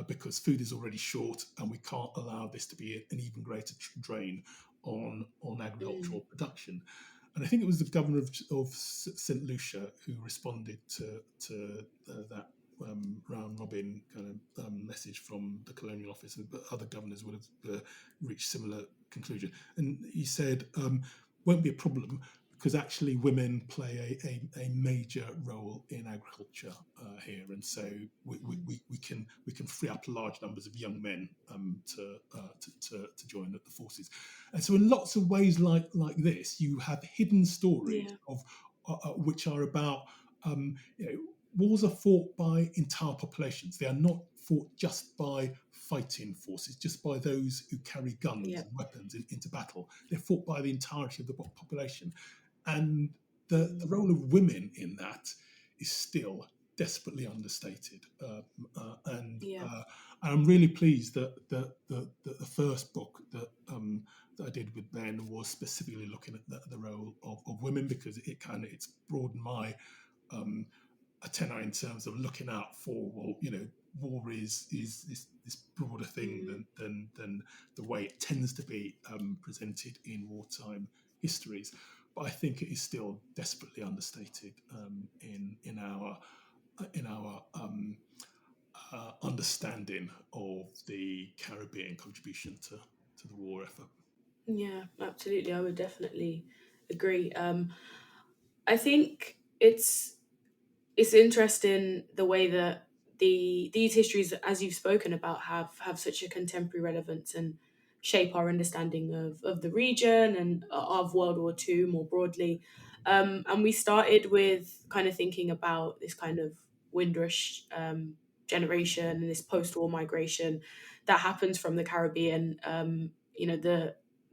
Speaker 2: because food is already short, and we can't allow this to be an even greater drain on
Speaker 1: Mm,
Speaker 2: agricultural production. And I think it was the governor of St. Lucia who responded to that round robin kind of message from the Colonial Office, but other governors would have reached similar conclusion. And he said, won't be a problem, because actually women play a major role in agriculture here, and so we can free up large numbers of young men to join the forces. And so in lots of ways like this, you have hidden stories
Speaker 1: yeah.
Speaker 2: of which are about wars are fought by entire populations. They are not fought just by fighting forces, just by those who carry guns
Speaker 1: Yeah.
Speaker 2: and weapons into battle. They're fought by the entirety of the population. And the
Speaker 1: Mm.
Speaker 2: role of women in that is still desperately understated.
Speaker 1: Yeah.
Speaker 2: And I'm really pleased that the first book that I did with Ben was specifically looking at the role of women, because it's broadened my um, antenna in terms of looking out for, well, war is this broader thing
Speaker 1: Mm.
Speaker 2: than the way it tends to be presented in wartime histories. But I think it is still desperately understated in our understanding of the Caribbean contribution to the war effort.
Speaker 1: Yeah, absolutely. I would definitely agree. I think it's interesting the way that these histories, as you've spoken about, have such a contemporary relevance and shape our understanding of the region and of World War Two more broadly. And we started with kind of thinking about this kind of Windrush generation and this post-war migration that happens from the Caribbean.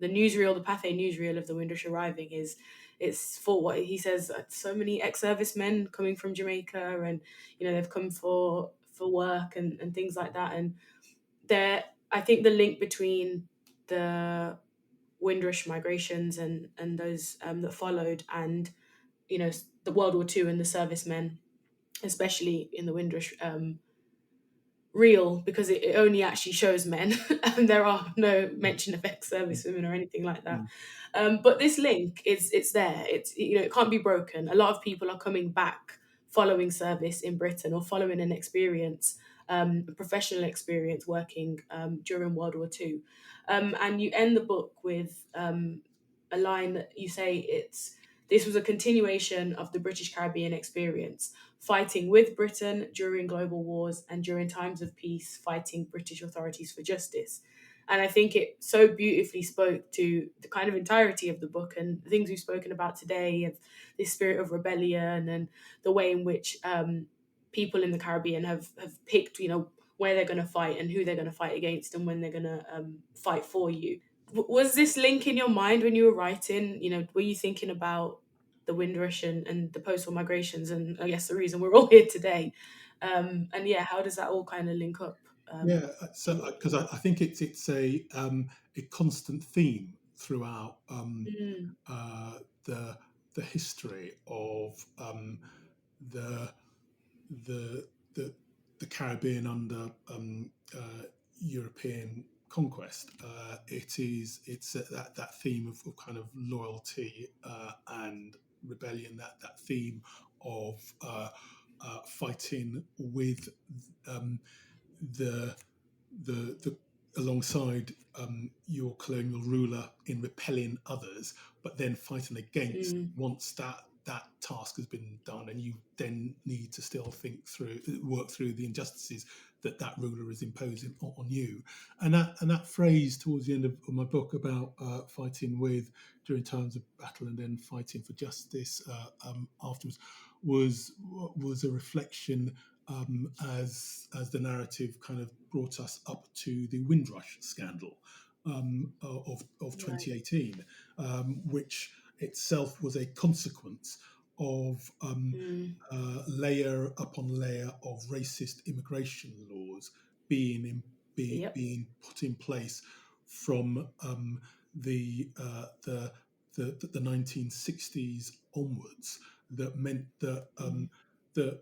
Speaker 1: The newsreel, the Pathé newsreel of the Windrush arriving is it's for what he says, so many ex-servicemen coming from Jamaica, and they've come for work and things like that. And there, I think the link between the Windrush migrations and those that followed, and the World War Two and the servicemen, especially in the Windrush reel, because it only actually shows men and there are no mention of ex-service women or anything like that.
Speaker 2: Mm.
Speaker 1: But this link it's there. It's it can't be broken. A lot of people are coming back following service in Britain or following an experience, a professional experience working during World War Two. And you end the book with a line that you say it's this was a continuation of the British Caribbean experience, fighting with Britain during global wars and during times of peace, fighting British authorities for justice. And I think it so beautifully spoke to the kind of entirety of the book and the things we've spoken about today, of this spirit of rebellion and the way in which people in the Caribbean have picked, where they're going to fight and who they're going to fight against and when they're going to fight for you. Was this link in your mind when you were writing? Were you thinking about the Windrush and the postal migrations, and I guess the reason we're all here today? And yeah, how does that all kind of link up?
Speaker 2: Yeah, so
Speaker 1: In your
Speaker 2: because I think it's a constant theme throughout
Speaker 1: Mm,
Speaker 2: uh, the the history of the the the the Caribbean under European conquest. It's that theme of kind of loyalty and rebellion. That theme of fighting with um, the the alongside your colonial ruler in repelling others, but then fighting against
Speaker 1: mm,
Speaker 2: once that task has been done, and you then need to still work through the injustices that ruler is imposing on you. And that phrase towards the end of my book about fighting with during times of battle and then fighting for justice afterwards was a reflection as the narrative kind of brought us up to the Windrush scandal of
Speaker 1: right.
Speaker 2: 2018, which itself was a consequence of
Speaker 1: Mm,
Speaker 2: layer upon layer of racist immigration laws being
Speaker 1: yep.
Speaker 2: being put in place from the, uh, the the 1960s onwards, that meant that
Speaker 1: Mm,
Speaker 2: that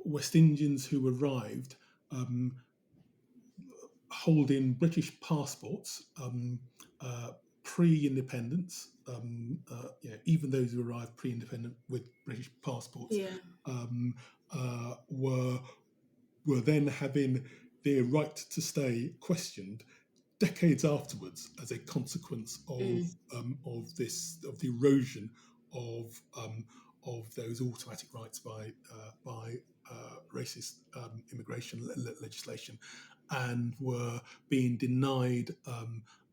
Speaker 2: West Indians who arrived um, holding British passports uh, pre-independence, even those who arrived pre-independent with British passports,
Speaker 1: yeah.
Speaker 2: um, were then having their right to stay questioned decades afterwards as a consequence
Speaker 1: Mm,
Speaker 2: of the erosion of of those automatic rights by racist immigration legislation, and were being denied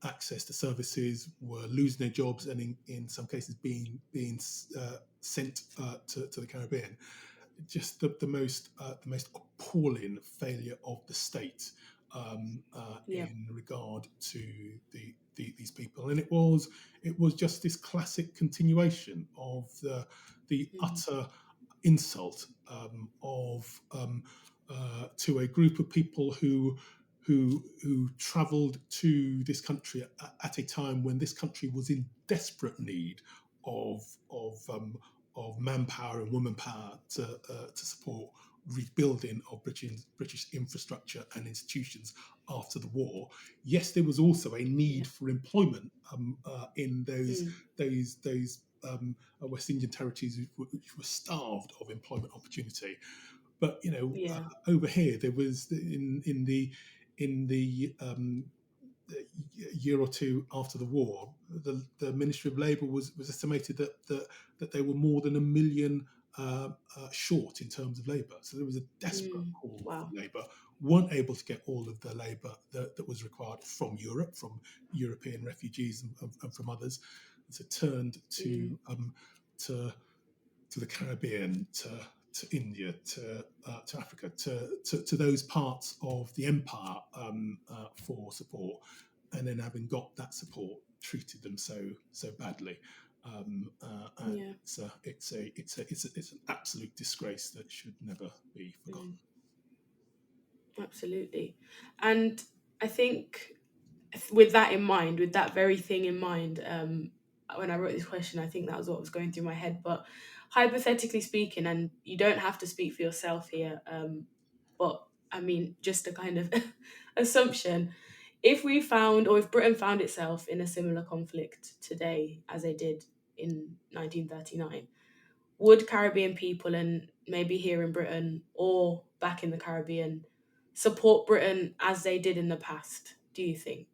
Speaker 2: access to services, were losing their jobs, and in some cases being sent to the Caribbean. just the most appalling failure of the state
Speaker 1: Yeah.
Speaker 2: in regard to these people, and it was just this classic continuation of the
Speaker 1: Mm.
Speaker 2: utter insult to a group of people who travelled to this country at a time when this country was in desperate need of of um, of manpower and woman power to support rebuilding of British infrastructure and institutions after the war. Yes, there was also a
Speaker 1: Yeah.
Speaker 2: need for employment in
Speaker 1: Mm.
Speaker 2: those West Indian territories which were starved of employment opportunity. But
Speaker 1: Yeah.
Speaker 2: over here there was in the year or two after the war, the Ministry of Labour was estimated that they were more than a million short in terms of labour. So there was a desperate
Speaker 1: Mm.
Speaker 2: call for
Speaker 1: Wow.
Speaker 2: labour. Weren't able to get all of the labour that was required from Europe, from European refugees and from others, and so turned
Speaker 1: Mm.
Speaker 2: to to the Caribbean, to India, to Africa, to those parts of the empire for support, and then having got that support, treated them so badly. And
Speaker 1: Yeah.
Speaker 2: it's an absolute disgrace that should never be forgotten.
Speaker 1: Mm. Absolutely. And I think with that in mind, with that very thing in mind, when I wrote this question, I think that was what was going through my head. But hypothetically speaking, and you don't have to speak for yourself here, but I mean, just a kind of assumption. If we found, or if Britain found itself in a similar conflict today as they did in 1939, would Caribbean people, and maybe here in Britain or back in the Caribbean, support Britain as they did in the past, do you think?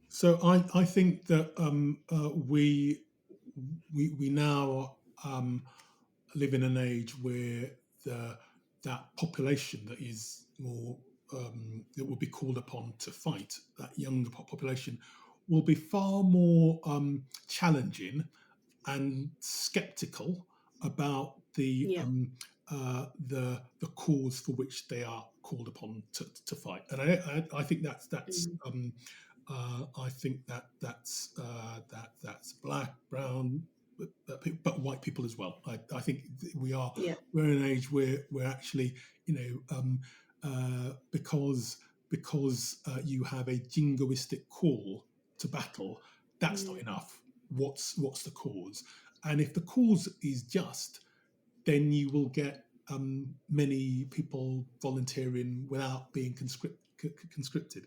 Speaker 2: So I think that we now live in an age where the that population that is more that will be called upon to fight, that younger population, will be far more challenging and skeptical about
Speaker 1: Yeah.
Speaker 2: the cause for which they are called upon to fight. And I think
Speaker 1: Mm.
Speaker 2: I think that's black, brown, but white people as well. I think
Speaker 1: Yeah.
Speaker 2: we're in an age where we're actually because you have a jingoistic call to battle, that's not
Speaker 1: Mm.
Speaker 2: enough. What's the cause? And if the cause is just, then you will get many people volunteering without being conscripted.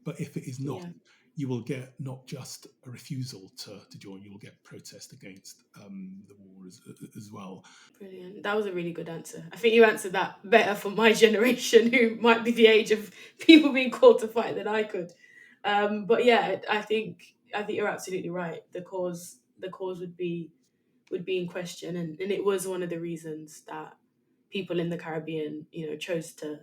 Speaker 2: But if it is not,
Speaker 1: Yeah.
Speaker 2: you will get not just a refusal to join, you will get protest against the war as well.
Speaker 1: Brilliant. That was a really good answer. I think you answered that better for my generation, who might be the age of people being called to fight, than I could. But yeah, I think you're absolutely right. The cause would be in question, and it was one of the reasons that people in the Caribbean, chose to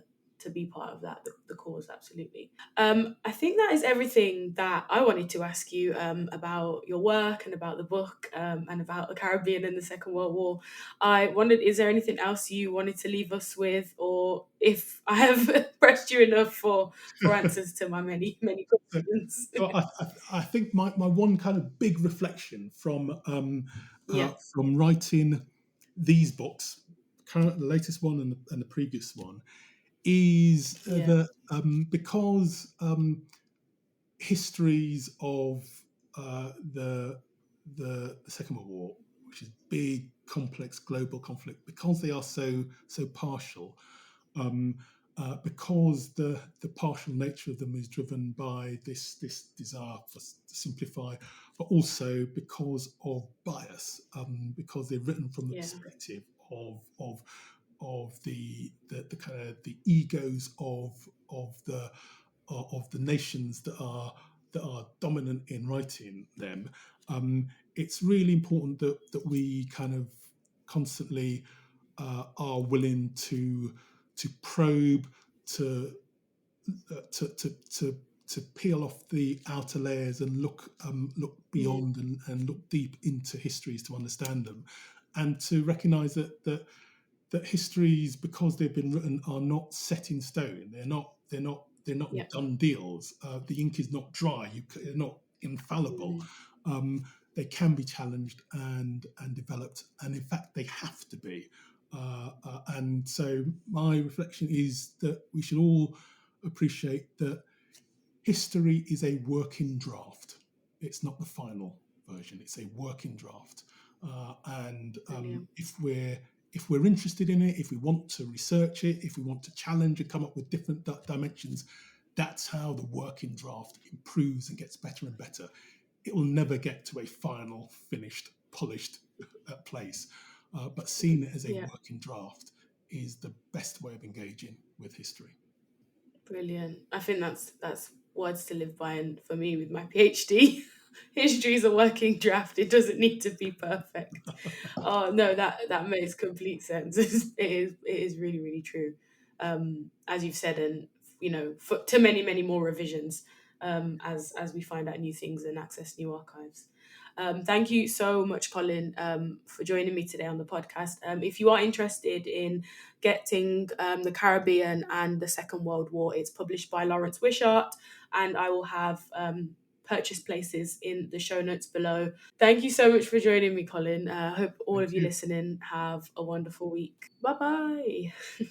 Speaker 1: be part of that, the cause, absolutely. I think that is everything that I wanted to ask you about your work and about the book, and about the Caribbean and the Second World War. I wondered, is there anything else you wanted to leave us with, or if I have pressed you enough for answers to my many many
Speaker 2: So,
Speaker 1: questions?
Speaker 2: I think my one kind of big reflection
Speaker 1: Yeah,
Speaker 2: from writing these books, the latest one and the previous one, is
Speaker 1: yeah,
Speaker 2: that because histories of uh, the, the Second World War, which is big, complex global conflict, because they are so partial, because the partial nature of them is driven by this desire to simplify, but also because of bias, because they're written from the
Speaker 1: yeah,
Speaker 2: perspective of the kind of the egos of the nations that are dominant in writing them. It's really important that we kind of constantly are willing to probe, to to peel off the outer layers and look
Speaker 1: mm,
Speaker 2: beyond and look deep into histories to understand them, and to recognise that that histories, because they've been written, are not set in stone. They're not
Speaker 1: Yeah.
Speaker 2: done deals. The ink is not dry. They're not infallible.
Speaker 1: Mm.
Speaker 2: Um, they can be challenged and developed, and in fact, they have to be. And so, my reflection is that we should all appreciate that history is a working draft. It's not the final version. It's a working draft. And
Speaker 1: Brilliant.
Speaker 2: if we're interested in it, if we want to research it, if we want to challenge and come up with different dimensions, that's how the working draft improves and gets better and better. It will never get to a final, finished, polished place. But seeing it as a
Speaker 1: Yeah.
Speaker 2: working draft is the best way of engaging with history.
Speaker 1: Brilliant. I think that's words to live by, and for me with my PhD, history is a working draft. It doesn't need to be perfect. Oh no, that makes complete sense. It is really really true. As you've said, and to many many more revisions, as we find out new things and access new archives. Thank you so much, Colin, for joining me today on the podcast. If you are interested in getting the Caribbean and the Second World War, it's published by Lawrence Wishart, and I will have purchase places in the show notes below. Thank you so much for joining me, Colin. I hope all
Speaker 2: Thank
Speaker 1: of you
Speaker 2: you.
Speaker 1: listening have a wonderful week. Bye bye.